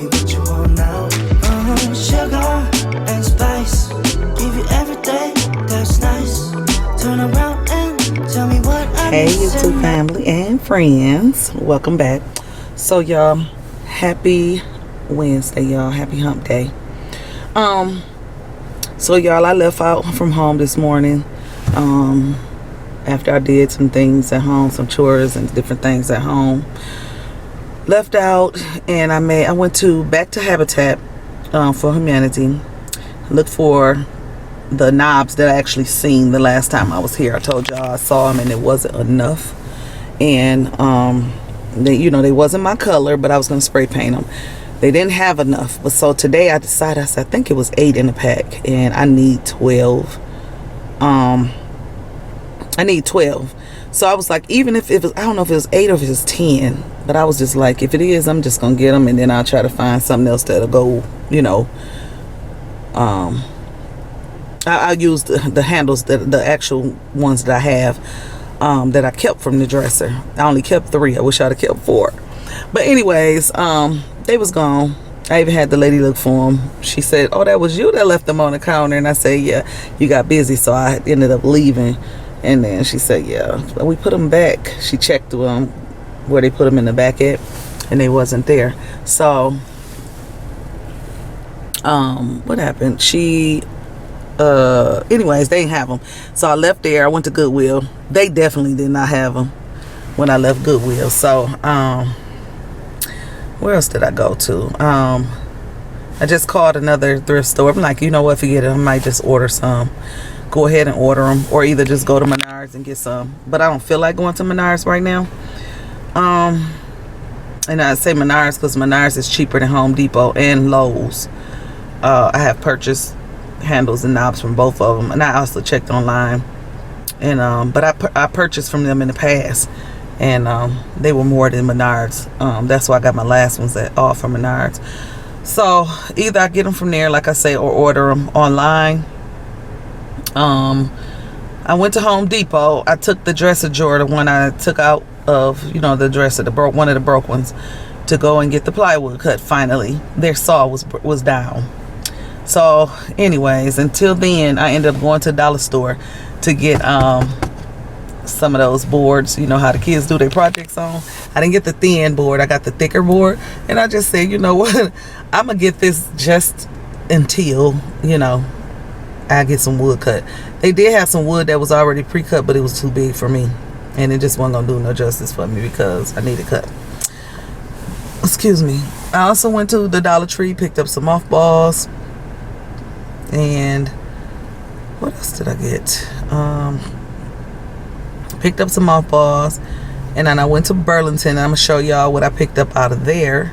me what you want now. Sugar and spice, give you everything that's nice. Turn around and tell me what I Hey YouTube family and friends, welcome back. So y'all, happy Wednesday, y'all. Happy hump day. So y'all, I left out from home this morning after I did some things at home, some chores and different things at home. Left out and I went back to Habitat for Humanity. Looked for the knobs that I actually seen the last time I was here. I told y'all I saw them and it wasn't enough, and they wasn't my color, but I was gonna spray paint them. They didn't have enough, but so today I decided, I think it was 8 in the pack and I need 12. I need 12. So I was like, even if it was, I don't know if it was 8 or if it was 10, but I was just like, if it is, I'm just gonna get them, and then I'll try to find something else that'll go, I'll use the handles, the actual ones that I have, that I kept from the dresser. I only kept 3. I wish I'd have kept 4. But anyways, they was gone. I even had the lady look for them. She said, "Oh, that was you that left them on the counter." And I said, "Yeah, you got busy, so I ended up leaving." And then she said, "Yeah, we put them back." She checked where they put them in the back at, and they wasn't there. So, what happened? Anyways, they didn't have them. So I left there. I went to Goodwill. They definitely did not have them when I left Goodwill. So, where else did I go to? I just called another thrift store. I'm like, you know what, forget it. I might just order some. Go ahead and order them, or either just go to Menards and get some. But I don't feel like going to Menards right now. And I say Menards because Menards is cheaper than Home Depot and Lowe's. I have purchased handles and knobs from both of them, and I also checked online. And but I purchased from them in the past, and they were more than Menards. That's why I got my last ones all from Menards. So either I get them from there, like I say, or order them online. I went to Home Depot. I took the dresser drawer, the one I took out of, the dresser, one of the broke ones, to go and get the plywood cut. Finally, their saw was down. So anyways, until then, I ended up going to the dollar store to get some of those boards. You know how the kids do their projects on. I didn't get the thin board, I got the thicker board. And I just said, you know what, I'm gonna get this just until I get some wood cut. They did have some wood that was already pre-cut, but it was too big for me, and it just wasn't gonna do no justice for me because I need it cut. Excuse me. I also went to the Dollar Tree, picked up some mothballs. And what else did I get? Picked up some mothballs, and then I went to Burlington. I'm gonna show y'all what I picked up out of there.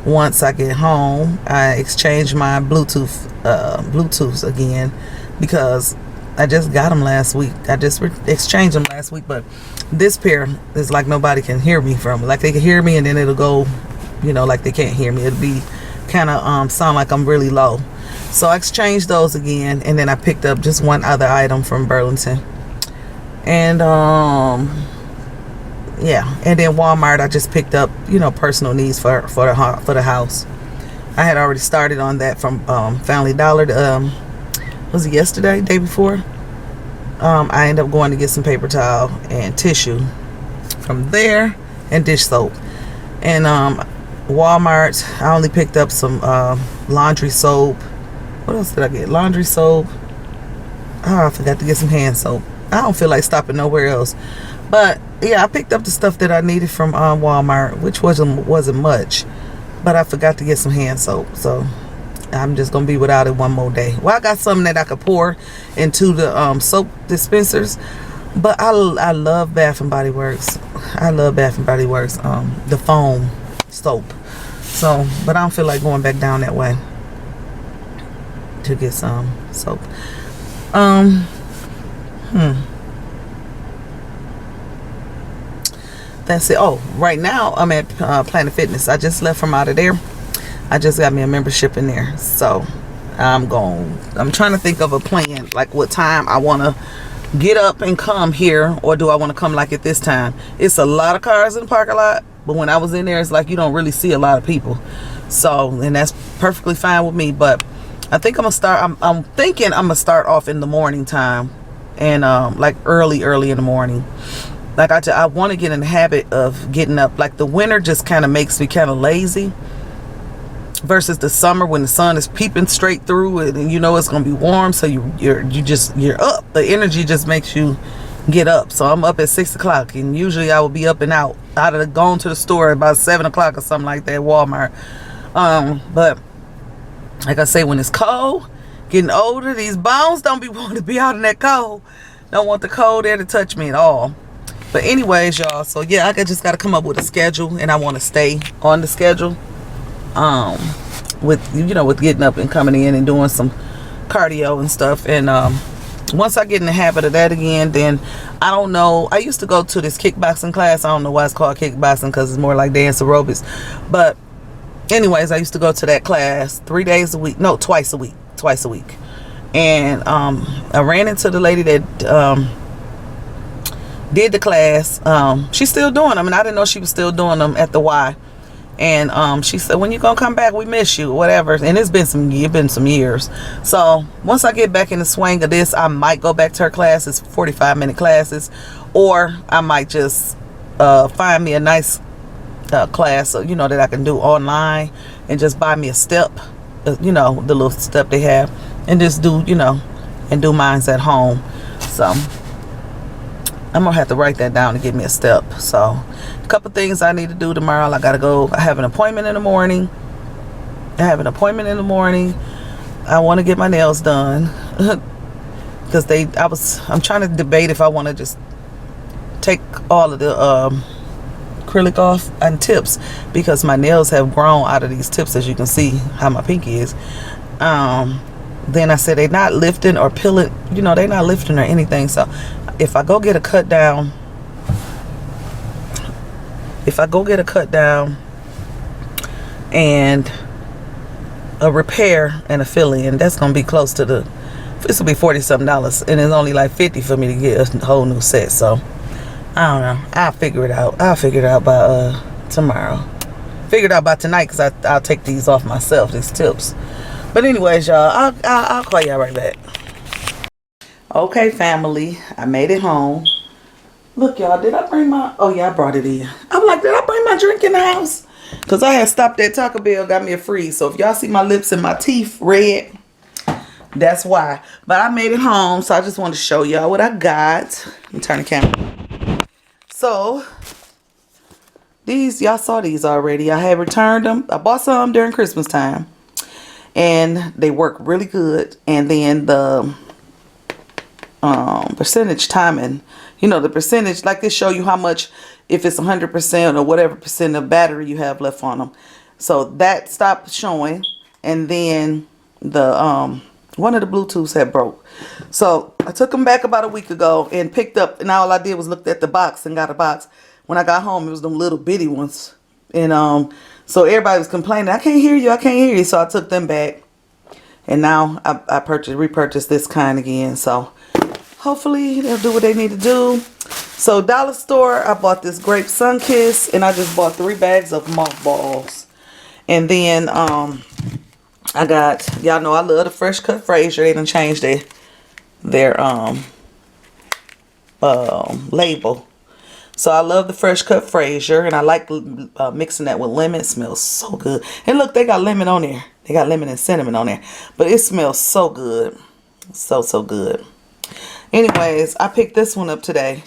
Once I get home, I exchanged my Bluetooths again, because I just got them last week. I just exchanged them last week, but this pair is like nobody can hear me from. Like they can hear me, and then it'll go, like they can't hear me. It'll be kind of sound like I'm really low. So I exchanged those again, and then I picked up just one other item from Burlington. And yeah, and then Walmart, I just picked up, personal needs for the house. I had already started on that from Family Dollar. Was it yesterday, day before? I ended up going to get some paper towel and tissue from there, and dish soap. And Walmart, I only picked up some laundry soap. What else did I get? Laundry soap. Oh, I forgot to get some hand soap. I don't feel like stopping nowhere else. But yeah, I picked up the stuff that I needed from Walmart, which wasn't much. But I forgot to get some hand soap, so I'm just gonna be without it one more day. Well, I got something that I could pour into the soap dispensers. But I love Bath and Body Works. I love Bath and Body Works, the foam soap. So, but I don't feel like going back down that way to get some soap. That's it. Oh, right now I'm at Planet Fitness. I just left from out of there. I just got me a membership in there. So I'm trying to think of a plan, like what time I want to get up and come here, or do I want to come like at this time? It's a lot of cars in the parking lot, but when I was in there, it's like you don't really see a lot of people. So, and that's perfectly fine with me. But I think I'm gonna start. I'm thinking I'm gonna start off in the morning time, and like early in the morning. Like I want to get in the habit of getting up. Like the winter just kind of makes me kind of lazy, versus the summer when the sun is peeping straight through it, and you know it's gonna be warm. So you're up. The energy just makes you get up. So I'm up at 6 o'clock, and usually I will be up and out of going to the store about 7 o'clock or something like that, Walmart. But like I say, when it's cold, getting older, these bones don't be wanting to be out in that cold. Don't want the cold air to touch me at all. But anyways, y'all, so yeah, I just got to come up with a schedule, and I want to stay on the schedule. With with getting up and coming in and doing some cardio and stuff. And once I get in the habit of that again, then I don't know. I used to go to this kickboxing class. I don't know why it's called kickboxing, because it's more like dance aerobics. But anyways, I used to go to that class 3 days a week. No, twice a week. And I ran into the lady that did the class. She's still doing them, and I didn't know she was still doing them at the Y. And she said, when you gonna come back, we miss you, whatever. And it's been some years. So once I get back in the swing of this, I might go back to her classes, 45-minute classes, or I might just find me a nice class, that I can do online, and just buy me a step, the little step they have, and just do, and do mines at home. So I'm gonna have to write that down to get me a step. So a couple things I need to do tomorrow. I gotta go. I have an appointment in the morning. I want to get my nails done because I'm trying to debate if I want to just take all of the acrylic off and tips, because my nails have grown out of these tips, as you can see how my pinky is. Then I said they're not lifting or peeling, they're not lifting or anything. So if I go get a cut down, and a repair and a fill-in, that's gonna be close to this will be $40-something, and it's only like $50 for me to get a whole new set. So I don't know, I'll figure it out by tomorrow. Figure it out by tonight, because I'll take these off myself, these tips. But anyways, y'all, I'll call y'all right back. Okay, family, I made it home. Look, y'all, did I bring my... Oh, yeah, I brought it in. I'm like, did I bring my drink in the house? Because I had stopped at Taco Bell, got me a freeze. So if y'all see my lips and my teeth red, that's why. But I made it home, so I just wanted to show y'all what I got. Let me turn the camera. So, these, y'all saw these already. I had returned them. I bought some during Christmas time. And they work really good. And then the percentage timing, the percentage, like they show you how much, if it's 100% or whatever percent of battery you have left on them. So that stopped showing. And then the one of the Bluetooths had broke. So I took them back about a week ago and picked up, and all I did was looked at the box and got a box. When I got home, it was them little bitty ones. And so everybody was complaining, I can't hear you. So I took them back. And now I repurchased this kind again. So hopefully they'll do what they need to do. So dollar store, I bought this grape Sunkiss, and I just bought 3 bags of mothballs. And then I got, y'all know I love the Fresh Cut Fraser. They done changed their label. So I love the Fresh Cut Fraser, and I like mixing that with lemon. It smells so good. And look, they got lemon on there. They got lemon and cinnamon on there. But it smells so good. So good. Anyways, I picked this one up today.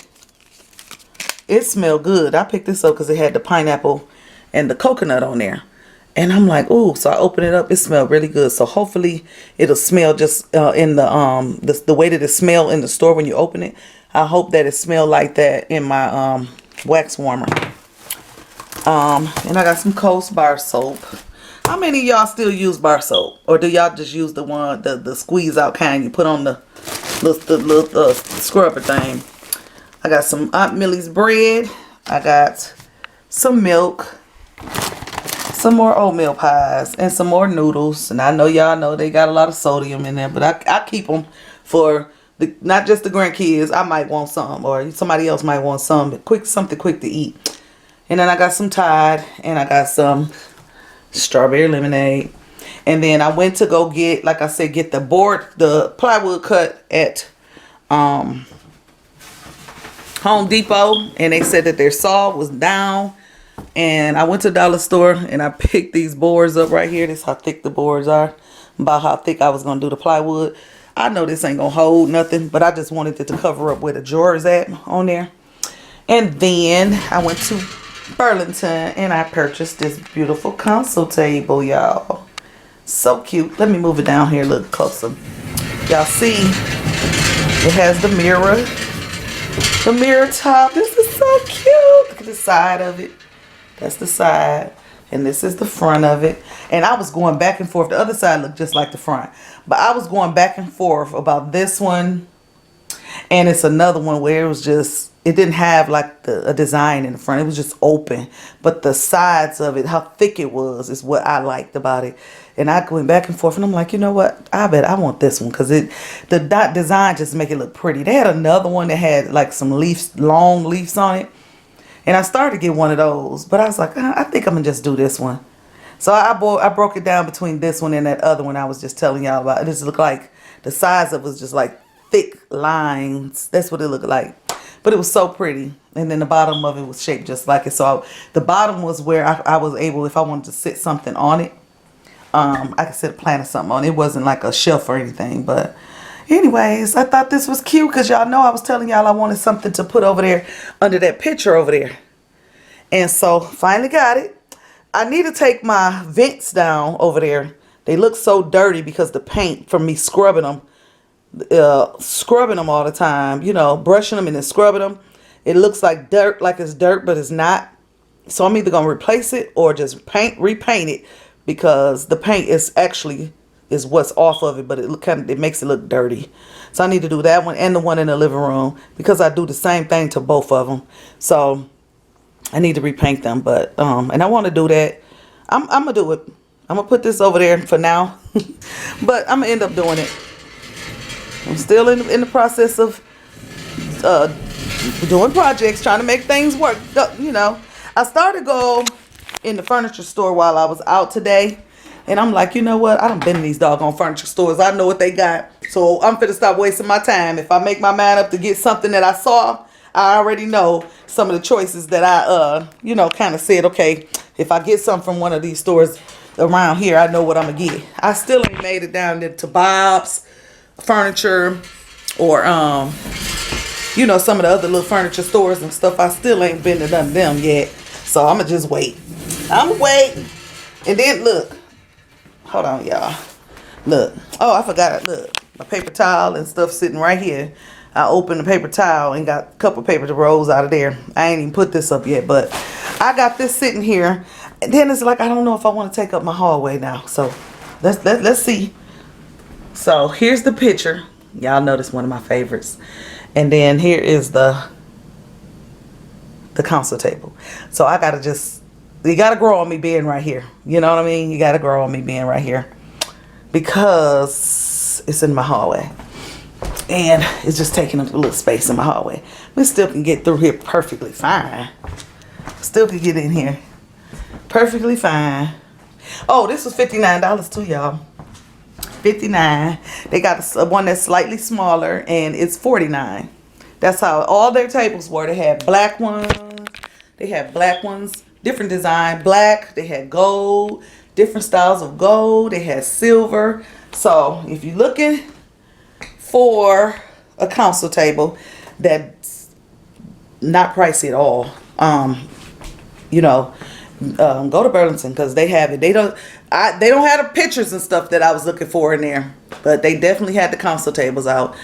It smelled good. I picked this up because it had the pineapple and the coconut on there. And I'm like, ooh. So I opened it up. It smelled really good. So hopefully it'll smell just in the way that it smell in the store when you open it. I hope that it smell like that in my wax warmer. And I got some Coast bar soap. How many of y'all still use bar soap? Or do y'all just use the one, the squeeze out kind you put on the little scrubber thing? I got some Aunt Millie's bread. I got some milk. Some more oatmeal pies. And some more noodles. And I know y'all know they got a lot of sodium in there. But I keep them for not just the grandkids. I might want some. Or somebody else might want some. Something quick to eat. And then I got some Tide. And I got some strawberry lemonade. And then I went to go get, like I said, get the plywood cut at Home Depot, and they said that their saw was down. And I went to the dollar store and I picked these boards up right here. This is how thick the boards are, about how thick I was gonna do the plywood. I know this ain't gonna hold nothing, but I just wanted it to cover up where the drawer is at on there. And then I went to Burlington and I purchased this beautiful console table, y'all. So cute. Let me move it down here a little closer. Y'all see, it has the mirror top. This is so cute. Look at the side of it. That's the side, and this is the front of it. And I was going back and forth. The other side looked just like the front, but I was going back and forth about this one, and it's another one where it was just, it didn't have like a design in the front. It was just open, but the sides of it, how thick it was, is what I liked about it. And I went back and forth, and I'm like, you know what? I bet I want this one, because the dot design just make it look pretty. They had another one that had like some leaves, long leaves on it. And I started to get one of those, but I was like, I think I'm going to just do this one. So I broke it down between this one and that other one I was just telling y'all about. It just looked like the size of it was just like thick lines. That's what it looked like. But it was so pretty. And then the bottom of it was shaped just like it. So the bottom was where I was able, if I wanted to sit something on it, I could sit a plant or something on it. It wasn't like a shelf or anything, but anyways, I thought this was cute because y'all know I was telling y'all I wanted something to put over there under that picture over there. And so finally got it. I need to take my vents down over there. They look so dirty because the paint from me scrubbing them all the time, you know, brushing them and then scrubbing them. It looks like dirt, like it's dirt, but it's not. So I'm either going to replace it or just repaint it, because the paint is what's off of it, but it makes it look dirty. So I need to do that one and the one in the living room, because I do the same thing to both of them. So I need to repaint them, but and I want to do that. I'm gonna do it. I'm gonna put this over there for now, but I'm gonna end up doing it. I'm still in the process of doing projects, trying to make things work. You know, I started to go in the furniture store while I was out today. And I'm like, you know what? I done been in these doggone furniture stores. I know what they got. So I'm finna stop wasting my time. If I make my mind up to get something that I saw, I already know some of the choices that I, kind of said, okay, if I get something from one of these stores around here, I know what I'm going to get. I still ain't made it down there to Bob's Furniture or, some of the other little furniture stores and stuff. I still ain't been to none of them yet. So I'm going to just wait. I'm waiting. And then look. Hold on, y'all. Look. Oh, I forgot. Look. My paper towel and stuff sitting right here. I opened the paper towel and got a couple paper rolls out of there. I ain't even put this up yet, but I got this sitting here. And then it's like, I don't know if I want to take up my hallway now. So let's see. So here's the picture. Y'all know this is one of my favorites. And then here is the console table. So I gotta you gotta grow on me being right here. You know what I mean? You gotta grow on me being right here, because it's in my hallway and it's just taking up a little space in my hallway. We still can get through here perfectly fine. Still can get in here perfectly fine. Oh, this was $59 too, y'all. $59. They got one that's slightly smaller and it's $49. That's how all their tables were. They had black ones. Different design, black. They had gold, different styles of gold. They had silver. So if you're looking for a console table that's not pricey at all, go to Burlington, because they have it. They don't have the pictures and stuff that I was looking for in there, but they definitely had the console tables out.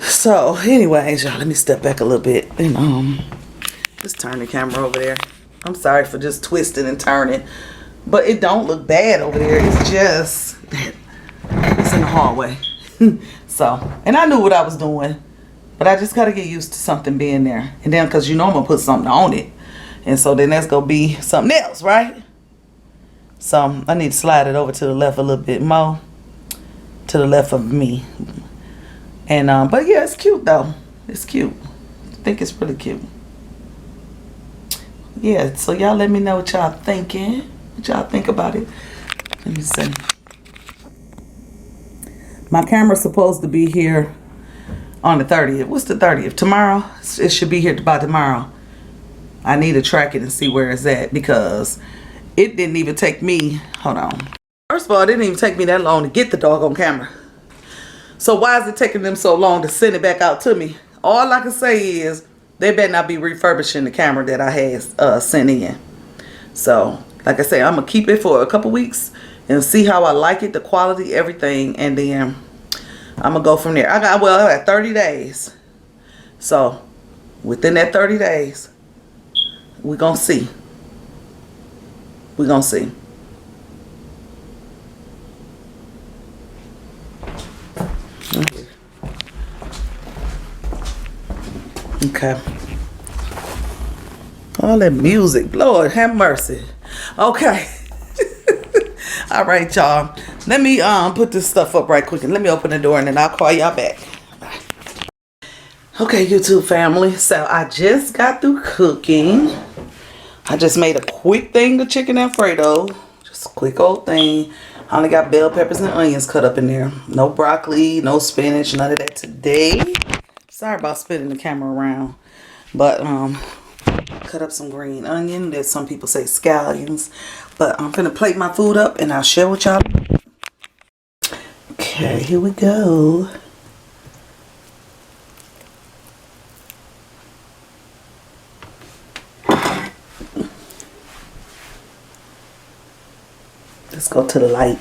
So anyways, y'all, let me step back a little bit and just turn the camera over there. I'm sorry for just twisting and turning, but it don't look bad over there. It's just that it's in the hallway. So, and I knew what I was doing, but I just got to get used to something being there. And then, because I'm going to put something on it. And so then that's going to be something else, right? So I need to slide it over to the left a little bit more. To the left of me. And, but yeah, it's cute though. It's cute. I think it's really cute. Yeah, so y'all let me know what y'all thinking. What y'all think about it? Let me see. My camera's supposed to be here on the 30th. What's the 30th? Tomorrow? It should be here by tomorrow. I need to track it and see where it's at because it didn't even take me, hold on. First of all, it didn't even take me that long to get the doggone camera. So why is it taking them so long to send it back out to me? All I can say is they better not be refurbishing the camera that I had sent in. So, like I say, I'm going to keep it for a couple weeks and see how I like it, the quality, everything. And then I'm going to go from there. I got 30 days. So, within that 30 days, we're going to see. We're going to see. Okay. All that music. Lord have mercy. Okay. All right, y'all. Let me put this stuff up right quick and let me open the door and then I'll call y'all back. Bye. Okay, YouTube family. So I just got through cooking. I just made a quick thing of chicken Alfredo. Just a quick old thing. I only got bell peppers and onions cut up in there. No broccoli, no spinach, none of that today. Sorry about spinning the camera around. But cut up some green onion. There's some people say scallions. But I'm gonna plate my food up and I'll share with y'all. Okay, here we go. Let's go to the light.